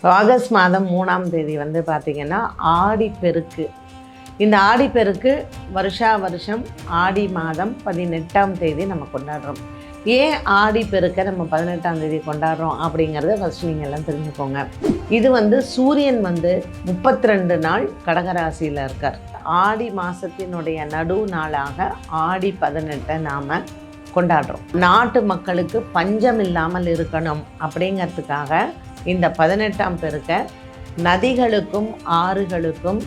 August மாதம் 3ஆம் தேதி வந்து பார்த்திங்கன்னா ஆடிப்பெருக்கு. இந்த ஆடிப்பெருக்கு வருஷா வருஷம் ஆடி மாதம் 18ஆம் தேதி நம்ம கொண்டாடுறோம். ஏன் ஆடிப்பெருக்கை நம்ம 18ஆம் தேதி கொண்டாடுறோம் அப்படிங்கிறத ஃபஸ்ட் நீங்கள் எல்லாம் தெரிஞ்சுக்கோங்க. இது வந்து சூரியன் வந்து 32 நாள் கடகராசியில் இருக்கார். ஆடி மாதத்தினுடைய நடு நாளாக ஆடி 18 நாம் கொண்டாடுறோம். நாட்டு மக்களுக்கு பஞ்சம் இல்லாமல் இருக்கணும் அப்படிங்கிறதுக்காக இந்த 18ஆம் பெருக்கை நதிகளுக்கும் ஆறுகளுக்கும்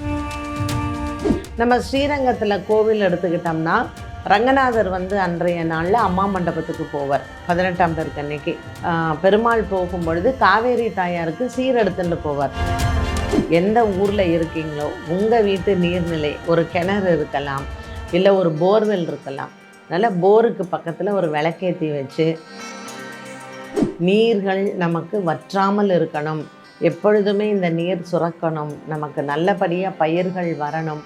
நம்ம ஸ்ரீரங்கத்தில் கோவில் எடுத்துக்கிட்டோம்னா ரங்கநாதர் வந்து அன்றைய நாளில் அம்மா மண்டபத்துக்கு போவார். 18ஆம் பெருக்கு அன்னைக்கு பெருமாள் போகும்பொழுது காவேரி தாயாருக்கு சீர் எடுத்துட்டு போவார். எந்த ஊரில் இருக்கீங்களோ உங்கள் வீட்டு நீர்நிலை ஒரு கிணறு இருக்கலாம், இல்லை ஒரு போர்வெல் இருக்கலாம். அதனால் போருக்கு பக்கத்தில் ஒரு விளக்கேற்றி வச்சு நீர்கள் நமக்கு வற்றாமல் இருக்கணும், எப்பொழுதுமே இந்த நீர் சுரக்கணும், நமக்கு நல்லபடியாக பயிர்கள் வரணும்,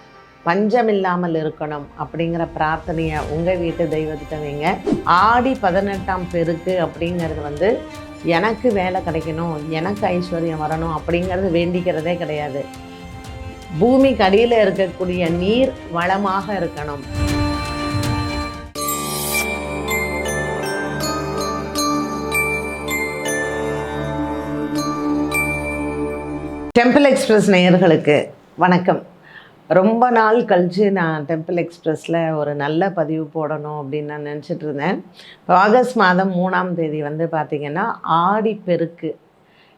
பஞ்சம் இல்லாமல் இருக்கணும் அப்படிங்கிற பிரார்த்தனையை உங்கள் வீட்டு தெய்வத்திட்ட வைங்க. ஆடி 18ஆம் பெருக்கு அப்படிங்கிறது வந்து எனக்கு வேலை கிடைக்கணும், எனக்கு ஐஸ்வர்யம் வரணும் அப்படிங்கிறது வேண்டிக்கிறதே கிடையாது. பூமிக்கு அடியில் இருக்கக்கூடிய நீர் வளமாக இருக்கணும். டெம்பிள் எக்ஸ்பிரஸ் நேயர்களுக்கு வணக்கம். ரொம்ப நாள் கழித்து நான் டெம்பிள் எக்ஸ்பிரஸில் ஒரு நல்ல பதிவு போடணும் அப்படின்னு நான் நினச்சிட்டு இருந்தேன். ஆகஸ்ட் மாதம் 3ஆம் தேதி வந்து பார்த்திங்கன்னா ஆடிப்பெருக்கு.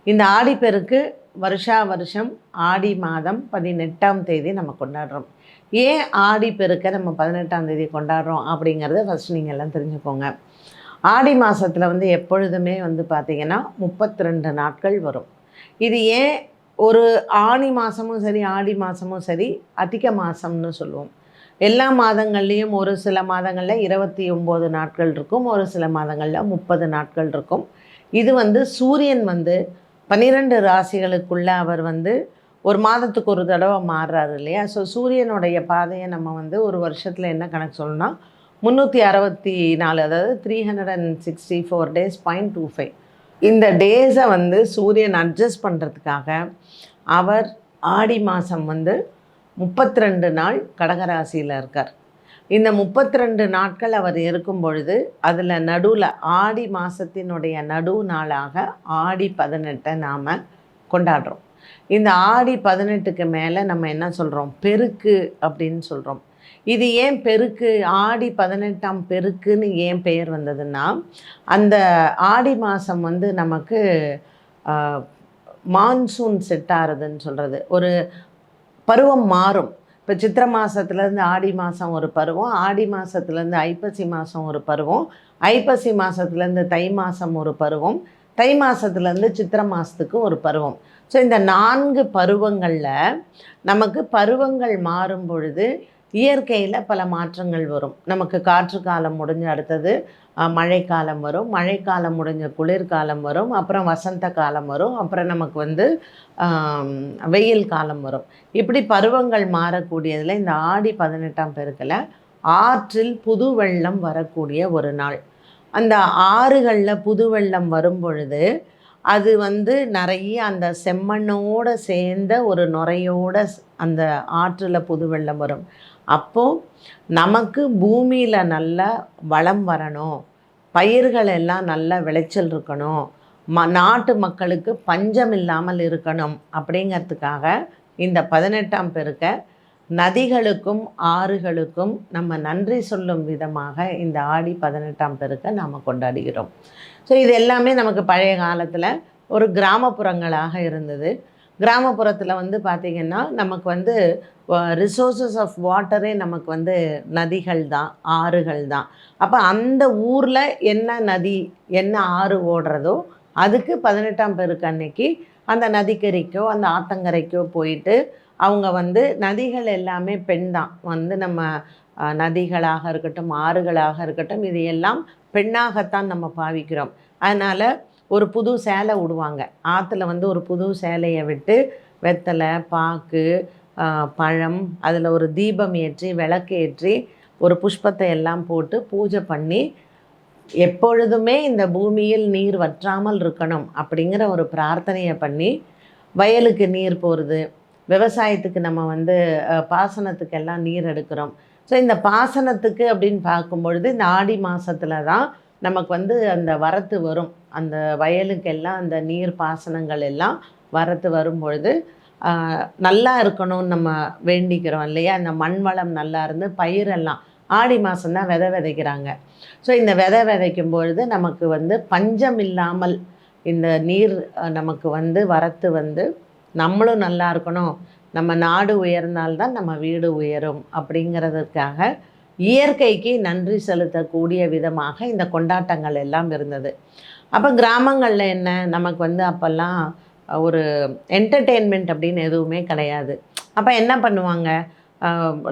இந்த ஆடிப்பெருக்கு வருஷா வருஷம் ஆடி மாதம் 18ஆம் தேதி நம்ம கொண்டாடுறோம். ஏன் ஆடிப்பெருக்கை நம்ம 18ஆம் தேதி கொண்டாடுறோம் அப்படிங்கிறத ஃபஸ்ட் நீங்கள் எல்லாம் தெரிஞ்சுக்கோங்க. ஆடி மாதத்தில் வந்து எப்பொழுதுமே வந்து பார்த்திங்கன்னா 32 நாட்கள் வரும். இது ஏன் ஒரு ஆனி மாதமும் சரி ஆடி மாதமும் சரி அதிக மாதம்னு சொல்லுவோம். எல்லா மாதங்கள்லேயும் ஒரு சில மாதங்களில் 29 நாட்கள் இருக்கும், ஒரு சில மாதங்களில் 30 நாட்கள் இருக்கும். இது வந்து சூரியன் வந்து 12 ராசிகளுக்குள்ளே அவர் வந்து ஒரு மாதத்துக்கு ஒரு தடவை மாறுறாரு இல்லையா. ஸோ சூரியனுடைய பாதையை நம்ம வந்து ஒரு வருஷத்தில் என்ன கணக்கு சொல்லணும்னா 364, அதாவது 364 days 0.25. இந்த டேஸை வந்து சூரியன் அட்ஜஸ்ட் பண்ணுறதுக்காக அவர் ஆடி மாதம் வந்து 32 நாள் கடகராசியில் இருக்கார். இந்த 32 நாட்கள் அவர் இருக்கும் பொழுது அதில் நடுவில் ஆடி மாதத்தினுடைய நடு நாளாக ஆடி 18 நாம் கொண்டாடுறோம். இந்த ஆடி 18க்கு மேலே நம்ம என்ன சொல்கிறோம், பெருக்கு அப்படின்னு சொல்கிறோம். இது ஏன் பெருக்கு, ஆடி 18ஆம் பெருக்குன்னு ஏன் பெயர் வந்ததுன்னா, அந்த ஆடி மாதம் வந்து நமக்கு மான்சூன் செட் ஆகிறதுன்னு சொல்கிறது. ஒரு பருவம் மாறும். இப்போ சித்திரை மாதத்துலேருந்து ஆடி மாதம் ஒரு பருவம், ஆடி மாதத்துலேருந்து ஐப்பசி மாதம் ஒரு பருவம், ஐப்பசி மாதத்துலேருந்து தை மாதம் ஒரு பருவம், தை மாதத்துலேருந்து சித்திரை மாதத்துக்கு ஒரு பருவம். ஸோ இந்த 4 பருவங்களில் நமக்கு பருவங்கள் மாறும் பொழுது இயற்கையில் பல மாற்றங்கள் வரும். நமக்கு காற்று காலம் முடிஞ்ச அடுத்தது மழைக்காலம் வரும், மழைக்காலம் முடிஞ்ச குளிர்காலம் வரும், அப்புறம் வசந்த காலம் வரும், அப்புறம் நமக்கு வந்து வெயில் காலம் வரும். இப்படி பருவங்கள் மாறக்கூடியதில் இந்த ஆடி 18ஆம் பெருக்கில் ஆற்றில் புது வெள்ளம் வரக்கூடிய ஒரு நாள். அந்த ஆறுகளில் புது வெள்ளம் வரும் பொழுது அது வந்து நிறைய அந்த செம்மண்ணோடு சேர்ந்த ஒரு நுரையோட அந்த ஆற்றில் புது வெள்ளம் வரும். அப்போது நமக்கு பூமியில் நல்லா வளம் வரணும், பயிர்கள் எல்லாம் நல்ல விளைச்சல் இருக்கணும், நாட்டு மக்களுக்கு பஞ்சம் இல்லாமல் இருக்கணும் அப்படிங்கிறதுக்காக இந்த 18ஆம் பெருக்கை நதிகளுக்கும் ஆறுகளுக்கும் நம்ம நன்றி சொல்லும் விதமாக இந்த ஆடி 18ஆம் பெருக்கை நாம் கொண்டாடுகிறோம். ஸோ இது எல்லாமே நமக்கு பழைய காலத்தில் ஒரு கிராமப்புறங்களாக இருந்தது. கிராமப்புறத்தில் வந்து பார்த்திங்கன்னா நமக்கு வந்து ரிசோர்ஸஸ் ஆஃப் வாட்டரே நமக்கு வந்து நதிகள் தான், ஆறுகள் தான். அப்போ அந்த ஊரில் என்ன நதி என்ன ஆறு ஓடுறதோ அதுக்கு 18ஆம் பெருக்கு அன்னைக்கு அந்த நதிக்கரைக்கோ அந்த ஆத்தங்கரைக்கோ போயிட்டு அவங்க வந்து நதிகள் எல்லாமே பெண் தான். வந்து நம்ம நதிகளாக இருக்கட்டும் ஆறுகளாக இருக்கட்டும் இது எல்லாம் பெண்ணாகத்தான் நம்ம பாவிக்கிறோம். அதனால் ஒரு புது சேலை விடுவாங்க ஆற்றுல. வந்து ஒரு புது சேலையை விட்டு வெத்தலை பாக்கு பழம் அதில் ஒரு தீபம் ஏற்றி விளக்கு ஏற்றி ஒரு புஷ்பத்தை எல்லாம் போட்டு பூஜை பண்ணி எப்பொழுதுமே இந்த பூமியில் நீர் வற்றாமல் இருக்கணும் அப்படிங்கிற ஒரு பிரார்த்தனையை பண்ணி வயலுக்கு நீர் போகிறது, விவசாயத்துக்கு நம்ம வந்து பாசனத்துக்கெல்லாம் நீர் எடுக்கிறோம். ஸோ இந்த பாசனத்துக்கு அப்படின்னு பார்க்கும்பொழுது இந்த ஆடி மாதத்துல தான் நமக்கு வந்து அந்த வரத்து வரும். அந்த வயலுக்கெல்லாம் அந்த நீர் பாசனங்கள் எல்லாம் வரத்து வரும்பொழுது நல்லா இருக்கணும்னு நம்ம வேண்டிக்கிறோம் இல்லையா? அந்த மண் வளம் நல்லா இருந்து பயிரெல்லாம் ஆடி மாதம் தான் விதை விதைக்கிறாங்க. ஸோ இந்த விதை விதைக்கும் பொழுது நமக்கு வந்து பஞ்சம் இல்லாமல் இந்த நீர் நமக்கு வந்து வரத்து வந்து நம்மளும் நல்லா இருக்கணும், நம்ம நாடு உயர்ந்தால்தான் நம்ம வீடு உயரும் அப்படிங்கிறதுக்காக இயற்கைக்கு நன்றி செலுத்தக்கூடிய விதமாக இந்த கொண்டாட்டங்கள் எல்லாம் இருந்தது. அப்போ கிராமங்களில் என்ன நமக்கு வந்து அப்போல்லாம் ஒரு என்டர்டெயின்மெண்ட் அப்படின்னு எதுவுமே கிடையாது. அப்போ என்ன பண்ணுவாங்க,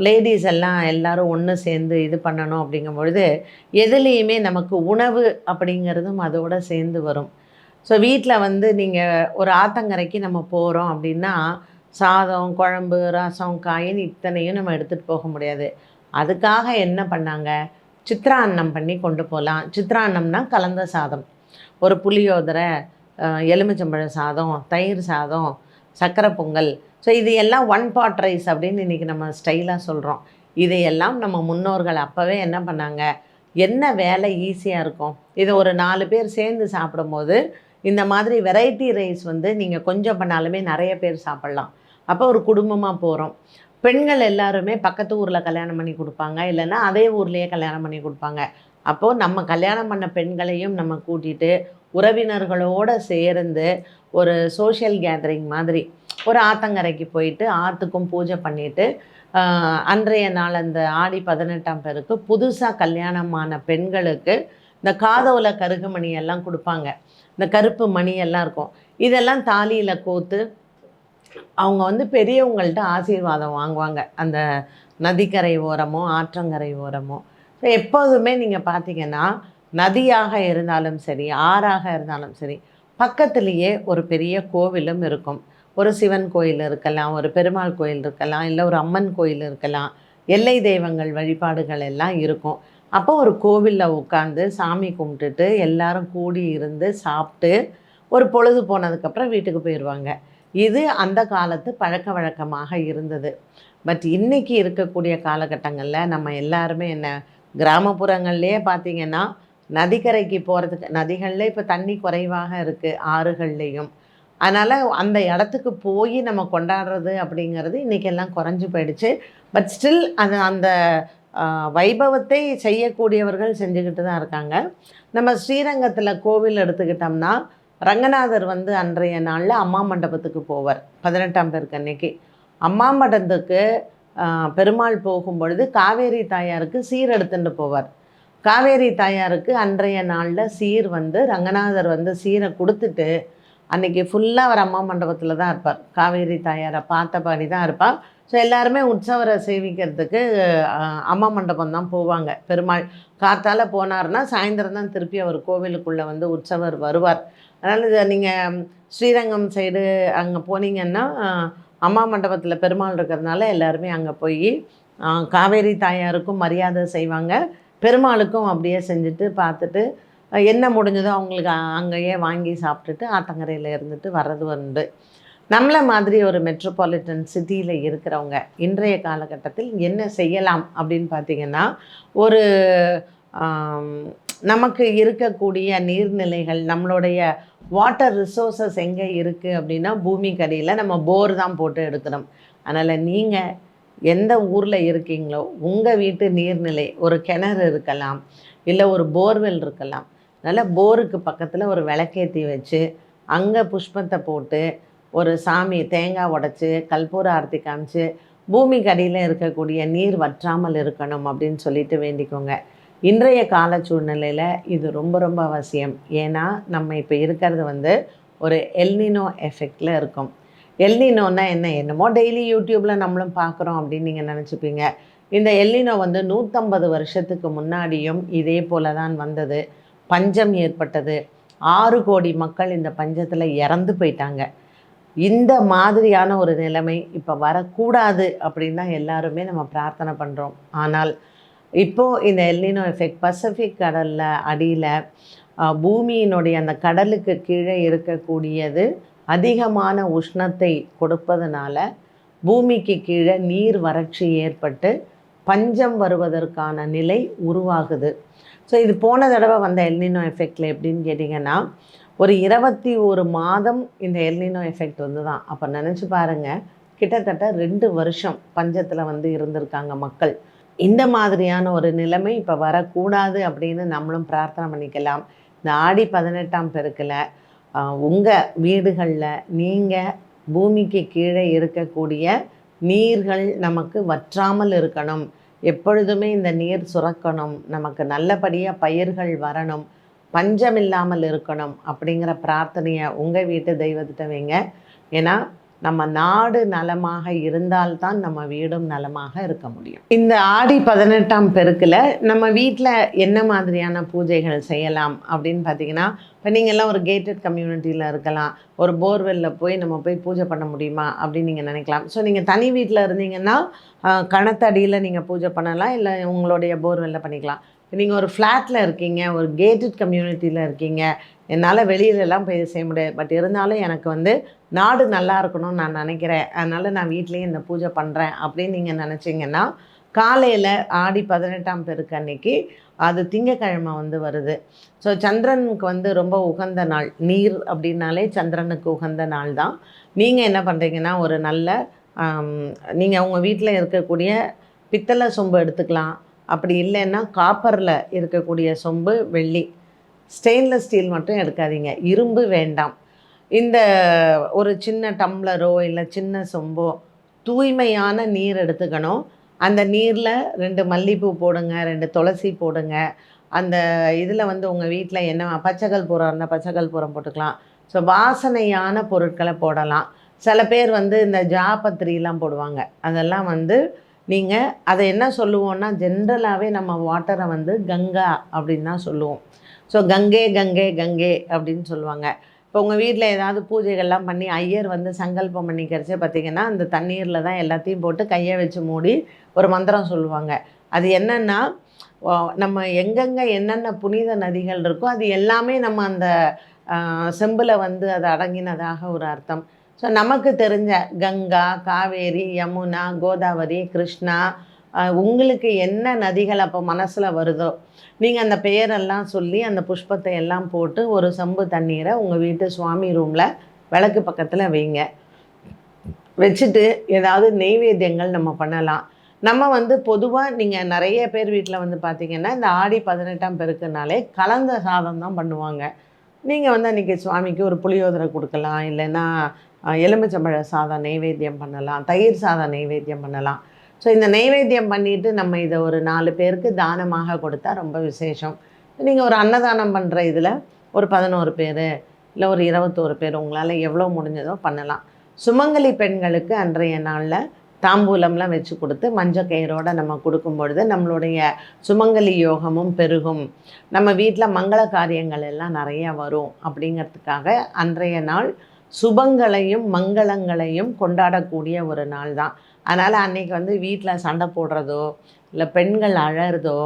லேடிஸ் எல்லாம் எல்லோரும் ஒன்று சேர்ந்து இது பண்ணணும் அப்படிங்கும் பொழுது எதுலேயுமே நமக்கு உணவு அப்படிங்கிறதும் அதோடு சேர்ந்து வரும். ஸோ வீட்டில் வந்து நீங்கள் ஒரு ஆத்தங்கரைக்கு நம்ம போகிறோம் அப்படின்னா சாதம், குழம்பு, ரசம், காயின்னு இத்தனையும் நம்ம எடுத்துகிட்டு போக முடியாது. அதுக்காக என்ன பண்ணாங்க, சித்ரான்னம் பண்ணி கொண்டு போகலாம். சித்ரான்னம்னா கலந்த சாதம், ஒரு புளியோதரை, எலுமிச்சம்பழ சாதம், தயிர் சாதம், சர்க்கரை பொங்கல். ஸோ இது எல்லாம் ஒன் பாட் ரைஸ் அப்படின்னு இன்றைக்கி நம்ம ஸ்டைலாக சொல்கிறோம். இதையெல்லாம் நம்ம முன்னோர்கள் அப்போவே என்ன பண்ணாங்க, என்ன வேலை ஈஸியாக இருக்கும், இதை ஒரு 4 பேர் சேர்ந்து சாப்பிடும்போது இந்த மாதிரி வெரைட்டி ரைஸ் வந்து நீங்கள் கொஞ்சம் பண்ணாலுமே நிறைய பேர் சாப்பிட்லாம். அப்போ ஒரு குடும்பமாக போகிறோம். பெண்கள் எல்லாருமே பக்கத்து ஊரில் கல்யாணம் பண்ணி கொடுப்பாங்க, இல்லைன்னா அதே ஊர்லேயே கல்யாணம் பண்ணி கொடுப்பாங்க. அப்போது நம்ம கல்யாணம் பண்ண பெண்களையும் நம்ம கூட்டிகிட்டு உறவினர்களோடு சேர்ந்து ஒரு சோஷியல் கேதரிங் மாதிரி ஒரு ஆத்தங்கரைக்கு போயிட்டு ஆற்றுக்கும் பூஜை பண்ணிவிட்டு அன்றைய நாள் அந்த ஆடி 18ஆம் பேருக்கு புதுசாக கல்யாணமான பெண்களுக்கு இந்த காதோல கருகுமணி எல்லாம் கொடுப்பாங்க. இந்த கருப்பு மணி எல்லாம் இருக்கும். இதெல்லாம் தாலியில் கோத்து அவங்க வந்து பெரியவங்கள்ட்ட ஆசீர்வாதம் வாங்குவாங்க, அந்த நதிக்கரை ஓரமோ ஆற்றங்கரை ஓரமோ. ஸோ எப்போதுமே நீங்கள் பார்த்தீங்கன்னா நதியாக இருந்தாலும் சரி, ஆறாக இருந்தாலும் சரி, பக்கத்துலேயே ஒரு பெரிய கோவிலும் இருக்கும். ஒரு சிவன் கோயில் இருக்கலாம், ஒரு பெருமாள் கோயில் இருக்கலாம், இல்லை ஒரு அம்மன் கோயில் இருக்கலாம், எல்லை தெய்வங்கள் வழிபாடுகள் எல்லாம் இருக்கும். அப்போ ஒரு கோவிலில் உட்காந்து சாமி கும்பிட்டுட்டு எல்லாரும் கூடி இருந்து சாப்பிட்டு ஒரு பொழுது போனதுக்கப்புறம் வீட்டுக்கு போயிடுவாங்க. இது அந்த காலத்து பழக்க வழக்கமாக இருந்தது. பட் இன்றைக்கி இருக்கக்கூடிய காலகட்டங்களில் நம்ம எல்லாருமே என்ன, கிராமப்புறங்கள்லேயே பார்த்திங்கன்னா நதிக்கரைக்கு போகிறதுக்கு, நதிகளில் இப்போ தண்ணி குறைவாக இருக்குது, ஆறுகள்லேயும். அதனால் அந்த இடத்துக்கு போய் நம்ம கொண்டாடுறது அப்படிங்கிறது இன்றைக்கெல்லாம் குறைஞ்சி போயிடுச்சு. பட் ஸ்டில் அது அந்த வைபவத்தை செய்யக்கூடியவர்கள் செஞ்சுக்கிட்டு தான் இருக்காங்க. நம்ம ஸ்ரீரங்கத்தில் கோவில் எடுத்துக்கிட்டோம்னா ரங்கநாதர் வந்து அன்றைய நாளில் அம்மா மண்டபத்துக்கு போவார். 18ஆம் பேருக்கு அன்னைக்கு அம்மா மண்டபத்துக்கு பெருமாள் போகும்பொழுது காவேரி தாயாருக்கு சீர் எடுத்துட்டு போவார். காவேரி தாயாருக்கு அன்றைய நாளில் சீர் வந்து ரங்கநாதர் வந்து சீரை கொடுத்துட்டு அன்றைக்கி ஃபுல்லாக அவர் அம்மா மண்டபத்தில் தான் இருப்பார். காவேரி தாயாரை பார்த்தபடி தான் இருப்பார். ஸோ எல்லாருமே உற்சவரை சேவிக்கிறதுக்கு அம்மா மண்டபம் தான் போவாங்க. பெருமாள் காத்தால் போனார்னா சாயந்தரம் தான் திருப்பி அவர் கோவிலுக்குள்ளே வந்து உற்சவர் வருவார். அதனால் இதை நீங்கள் ஸ்ரீரங்கம் சைடு அங்கே போனீங்கன்னா அம்மா மண்டபத்தில் பெருமாள் இருக்கிறதுனால எல்லாருமே அங்கே போய் காவேரி தாயாருக்கும் மரியாதை செய்வாங்க, பெருமாளுக்கும் அப்படியே செஞ்சுட்டு பார்த்துட்டு என்ன முடிஞ்சதோ அவங்களுக்கு அங்கேயே வாங்கி சாப்பிட்டுட்டு ஆத்தங்கரையில் இருந்துட்டு வர்றது உண்டு. நம்மளை மாதிரி ஒரு மெட்ரோபாலிட்டன் சிட்டியில் இருக்கிறவங்க இன்றைய காலகட்டத்தில் என்ன செய்யலாம் அப்படின்னு பார்த்திங்கன்னா, ஒரு நமக்கு இருக்கக்கூடிய நீர்நிலைகள், நம்மளுடைய வாட்டர் ரிசோர்ஸஸ் எங்கே இருக்குது அப்படின்னா பூமிக்கடியில் நம்ம போர் தான் போட்டு எடுக்கிறோம். அதனால் நீங்கள் எந்த ஊரில் இருக்கீங்களோ உங்கள் வீட்டு நீர்நிலை ஒரு கிணறு இருக்கலாம், இல்லை ஒரு போர்வெல் இருக்கலாம். அதனால் போருக்கு பக்கத்தில் ஒரு விளக்கேற்றி வச்சு அங்கே புஷ்பத்தை போட்டு ஒரு சாமி தேங்காய் உடைச்சி கற்பூர ஆரத்தி காமிச்சு பூமிக்கு அடியில் இருக்கக்கூடிய நீர் வற்றாமல் இருக்கணும் அப்படின்னு சொல்லிட்டு வேண்டிக்கோங்க. இன்றைய கால சூழ்நிலையில் இது ரொம்ப ரொம்ப அவசியம். ஏன்னா நம்ம இப்போ இருக்கிறது வந்து ஒரு எல்னினோ எஃபெக்டில் இருக்கும். எல்னினோன்னா என்னமோ டெய்லி யூடியூப்பில் நம்மளும் பார்க்குறோம் அப்படின்னு நீங்கள் நினச்சிப்பீங்க. இந்த எல்னினோ வந்து 150 வருஷத்துக்கு முன்னாடியும் இதே போல தான் வந்தது. பஞ்சம் ஏற்பட்டது. 6 கோடி மக்கள் இந்த பஞ்சத்தில் இறந்து போயிட்டாங்க. இந்த மாதிரியான ஒரு நிலைமை இப்போ வரக்கூடாது அப்படின்னு தான் எல்லாருமே நம்ம பிரார்த்தனை பண்ணுறோம். ஆனால் இப்போது இந்த எல்னினோ எஃபெக்ட் பசிபிக் கடலில் அடியில் பூமியினுடைய அந்த கடலுக்கு கீழே இருக்கக்கூடியது அதிகமான உஷ்ணத்தை கொடுப்பதனால பூமிக்கு கீழே நீர் வறட்சி ஏற்பட்டு பஞ்சம் வருவதற்கான நிலை உருவாகுது. ஸோ இது போன தடவை வந்த எல்னினோ எஃபெக்டில் எப்படின்னு கேட்டிங்கன்னா, ஒரு 21 மாதம் இந்த எல்னினோ எஃபெக்ட் வந்து தான். அப்போ நினச்சி பாருங்கள், கிட்டத்தட்ட 2 வருஷம் பஞ்சத்தில் வந்து இருந்திருக்காங்க மக்கள். இந்த மாதிரியான ஒரு நிலைமை இப்போ வரக்கூடாது அப்படின்னு நம்மளும் பிரார்த்தனை பண்ணிக்கலாம். இந்த ஆடி 18ஆம் பெருக்கில் உங்கள் வீடுகளில் நீங்கள் பூமிக்கு கீழே இருக்கக்கூடிய நீர்கள் நமக்கு வற்றாமல் இருக்கணும், எப்பொழுதுமே இந்த நீர் சுரக்கணும், நமக்கு நல்லபடியாக பயிர்கள் வரணும், பஞ்சம் இல்லாமல் இருக்கணும் அப்படிங்கிற பிரார்த்தனையை உங்கள் வீட்டு தெய்வத்திட்ட வைங்க. ஏன்னா நம்ம நாடு நலமாக இருந்தால்தான் நம்ம வீடும் நலமாக இருக்க முடியும். இந்த ஆடி 18ஆம் பெருக்கில் நம்ம வீட்டில் என்ன மாதிரியான பூஜைகள் செய்யலாம் அப்படின்னு பார்த்தீங்கன்னா, இப்போ நீங்கள்லாம் ஒரு கேட்டட் கம்யூனிட்டியில் இருக்கலாம், ஒரு போர்வெல்லில் போய் நம்ம போய் பூஜை பண்ண முடியுமா அப்படின்னு நீங்கள் நினைக்கலாம். ஸோ நீங்கள் தனி வீட்டில் இருந்தீங்கன்னா கணத்தடியில் நீங்கள் பூஜை பண்ணலாம், இல்லை உங்களுடைய போர்வெல்லில் பண்ணிக்கலாம். நீங்கள் ஒரு ஃப்ளாட்டில் இருக்கீங்க, ஒரு கேட்டட் கம்யூனிட்டியில் இருக்கீங்க, என்னால் வெளியிலலாம் போய் செய்ய முடியாது, பட் இருந்தாலும் எனக்கு வந்து நாடு நல்லா இருக்கணும்னு நான் நினைக்கிறேன், அதனால் நான் வீட்லேயே இந்த பூஜை பண்ணுறேன் அப்படின்னு நீங்கள் நினச்சிங்கன்னா, காலையில் ஆடி 18ஆம் பெருக்கு அன்னைக்கு, அது திங்கக்கிழமை வந்து வருது. ஸோ சந்திரனுக்கு வந்து ரொம்ப உகந்த நாள், நீர் அப்படின்னாலே சந்திரனுக்கு உகந்த நாள் தான். நீங்கள் என்ன பண்ணுறீங்கன்னா, ஒரு நல்ல நீங்கள் உங்கள் வீட்டில் இருக்கக்கூடிய பித்தளை சொம்பு எடுத்துக்கலாம், அப்படி இல்லைன்னா காப்பரில் இருக்கக்கூடிய சொம்பு, வெள்ளி, ஸ்டெயின்லெஸ் ஸ்டீல் மட்டும் எடுக்காதீங்க, இரும்பு வேண்டாம். இந்த ஒரு சின்ன டம்ளரோ இல்லை சின்ன சொம்போ தூய்மையான நீர் எடுத்துக்கணும். அந்த நீரில் 2 மல்லிப்பூ போடுங்க, 2 துளசி போடுங்க. அந்த இதில் வந்து உங்கள் வீட்டில் என்ன பச்சைக்கல் பூரம் இருந்தால் பச்சைக்கல் பூரம் போட்டுக்கலாம். ஸோ வாசனையான பொருட்களை போடலாம். சில பேர் வந்து இந்த ஜாபத்திரிலாம் போடுவாங்க, அதெல்லாம் வந்து நீங்கள் அதை என்ன சொல்லுவோன்னா, ஜென்ரலாகவே நம்ம வாட்டரை வந்து கங்கா அப்படின்னு தான் சொல்லுவோம். ஸோ கங்கே கங்கே கங்கே அப்படின்னு சொல்லுவாங்க. இப்போ உங்கள் வீட்டில் ஏதாவது பூஜைகள்லாம் பண்ணி ஐயர் வந்து சங்கல்பம் பண்ணிக்கிறச்சே பார்த்திங்கன்னா, அந்த தண்ணீரில் தான் எல்லாத்தையும் போட்டு கையை வச்சு மூடி ஒரு மந்திரம் சொல்லுவாங்க. அது என்னென்னா, நம்ம எங்கெங்கே என்னென்ன புனித நதிகள் இருக்கோ அது எல்லாமே நம்ம அந்த செம்பில் வந்து அது அடங்கினதாக ஒரு அர்த்தம். ஸோ நமக்கு தெரிஞ்ச கங்கா, காவேரி, யமுனா, கோதாவரி, கிருஷ்ணா, உங்களுக்கு என்ன நதிகள் அப்போ மனசில் வருதோ நீங்கள் அந்த பெயரெல்லாம் சொல்லி அந்த புஷ்பத்தை எல்லாம் போட்டு ஒரு செம்பு தண்ணீரை உங்கள் வீட்டு சுவாமி ரூமில் விளக்கு பக்கத்தில் வைங்க. வச்சுட்டு ஏதாவது நெய்வேத்தியங்கள் நம்ம பண்ணலாம். நம்ம வந்து பொதுவாக நீங்கள் நிறைய பேர் வீட்டில் வந்து பார்த்திங்கன்னா, இந்த ஆடி 18ஆம் பெருக்குனாலே கலந்த சாதம் தான் பண்ணுவாங்க. நீங்கள் வந்து அன்றைக்கி சுவாமிக்கு ஒரு புளியோதரை கொடுக்கலாம், இல்லைன்னா எலுமிச்சம்பழ சாதம் நெய்வேத்தியம் பண்ணலாம், தயிர் சாதம் நெய்வேத்தியம் பண்ணலாம். ஸோ இந்த நெய்வேத்தியம் பண்ணிவிட்டு நம்ம இதை ஒரு 4 பேருக்கு தானமாக கொடுத்தா ரொம்ப விசேஷம். நீங்கள் ஒரு அன்னதானம் பண்ணுற இதில் ஒரு 11 பேர் இல்லை ஒரு 21 பேர் உங்களால் எவ்வளோ முடிஞ்சதோ பண்ணலாம். சுமங்கலி பெண்களுக்கு அன்றைய நாளில் தாம்பூலம்லாம் வச்சு கொடுத்து மஞ்சள் கயிறோடு நம்ம கொடுக்கும் பொழுது நம்மளுடைய சுமங்கலி யோகமும் பெருகும், நம்ம வீட்டில் மங்கள காரியங்கள் எல்லாம் நிறையா வரும். அப்படிங்கிறதுக்காக அன்றைய நாள் சுபங்களையும் மங்களங்களையும் கொண்டாடக்கூடிய ஒரு நாள் தான். அதனால் அன்றைக்கி வந்து வீட்டில் சண்டை போடுறதோ இல்லை பெண்கள் அழறதோ,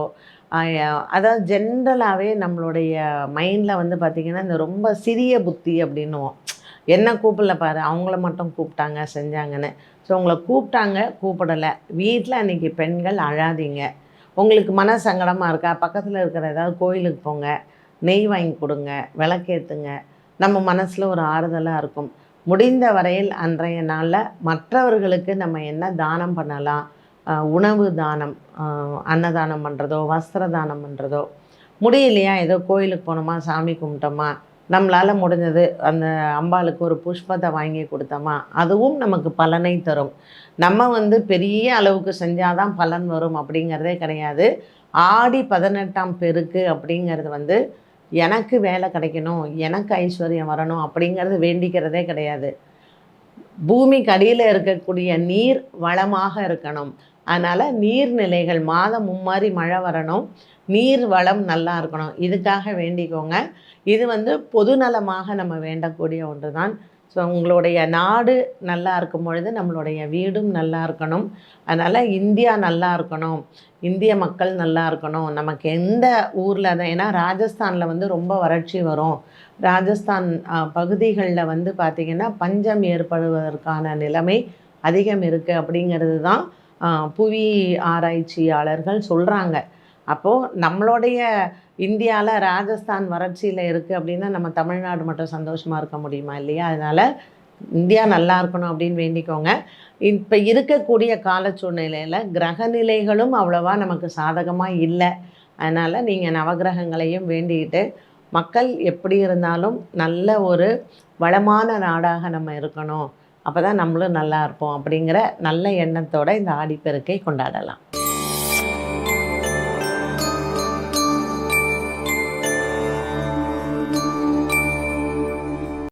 அதாவது ஜென்ரலாகவே நம்மளுடைய மைண்டில் வந்து பார்த்திங்கன்னா இந்த ரொம்ப சிறிய புத்தி அப்படின்னுவோம். என்ன கூப்பிடல பாரு, அவங்கள மட்டும் கூப்பிட்டாங்க செஞ்சாங்கன்னு. ஸோ உங்களை கூப்பிட்டாங்க கூப்பிடலை, வீட்டில் அன்றைக்கி பெண்கள் அழாதீங்க. உங்களுக்கு மன சங்கடமாக இருக்கா, பக்கத்தில் இருக்கிற ஏதாவது கோயிலுக்கு போங்க, நெய் வாங்கி கொடுங்க, விளக்கேற்றுங்க, நம்ம மனசில் ஒரு ஆறுதலாக இருக்கும். முடிந்த வரையில் அன்றைய நாளில் மற்றவர்களுக்கு நம்ம என்ன தானம் பண்ணலாம், உணவு தானம், அன்னதானம் பண்ணுறதோ, வஸ்திர தானம் பண்ணுறதோ, முடியலையா ஏதோ கோயிலுக்கு போனோமா, சாமி கும்பிட்டோமா, நம்மளால் முடிஞ்சது அந்த அம்பாளுக்கு ஒரு புஷ்பத்தை வாங்கி கொடுத்தோமா, அதுவும் நமக்கு பலனை தரும். நம்ம வந்து பெரிய அளவுக்கு செஞ்சால் தான் பலன் வரும் அப்படிங்கிறதே கிடையாது. ஆடி 18ஆம் பெருக்கு அப்படிங்கிறது வந்து எனக்கு வேலை கிடைக்கணும், எனக்கு ஐஸ்வர்யம் வரணும் அப்படிங்கிறது வேண்டிக்கிறதே கிடையாது. பூமிக்கு அடியில் இருக்கக்கூடிய நீர் வளமாக இருக்கணும். அதனால் நீர்நிலைகள் மாதம் மும்மாரி மழை வரணும், நீர் வளம் நல்லா இருக்கணும், இதுக்காக வேண்டிக்கோங்க. இது வந்து பொதுநலமாக நம்ம வேண்டக்கூடிய ஒன்று தான். ஸோ உங்களுடைய நாடு நல்லா இருக்கும் பொழுது நம்மளுடைய வீடும் நல்லா இருக்கணும். அதனால் இந்தியா நல்லா இருக்கணும், இந்திய மக்கள் நல்லா இருக்கணும். நமக்கு எந்த ஊரில் தான், ஏன்னா ராஜஸ்தானில் வந்து ரொம்ப வறட்சி வரும். ராஜஸ்தான் பகுதிகளில் வந்து பார்த்திங்கன்னா பஞ்சம் ஏற்படுவதற்கான நிலைமை அதிகம் இருக்குது அப்படிங்கிறது தான் புவி ஆராய்ச்சியாளர்கள் சொல்கிறாங்க. அப்போது நம்மளுடைய இந்தியாவில் ராஜஸ்தான் வறட்சியில் இருக்குது அப்படின்னா நம்ம தமிழ்நாடு மட்டும் சந்தோஷமாக இருக்க முடியுமா? இல்லையா? அதனால் இந்தியா நல்லா இருக்கணும் அப்படின்னு வேண்டிக்கோங்க. இப்போ இருக்கக்கூடிய கால சூழ்நிலையில் கிரகநிலைகளும் அவ்வளோவா நமக்கு சாதகமாக இல்லை. அதனால் நீங்கள் நவகிரகங்களையும் வேண்டிக்கிட்டு மக்கள் எப்படி இருந்தாலும் நல்ல ஒரு வளமான நாடாக நம்ம இருக்கணும், அப்போ தான் நம்மளும் நல்லா இருப்போம் அப்படிங்கிற நல்ல எண்ணத்தோடு இந்த ஆடிப்பெருக்கை கொண்டாடலாம்.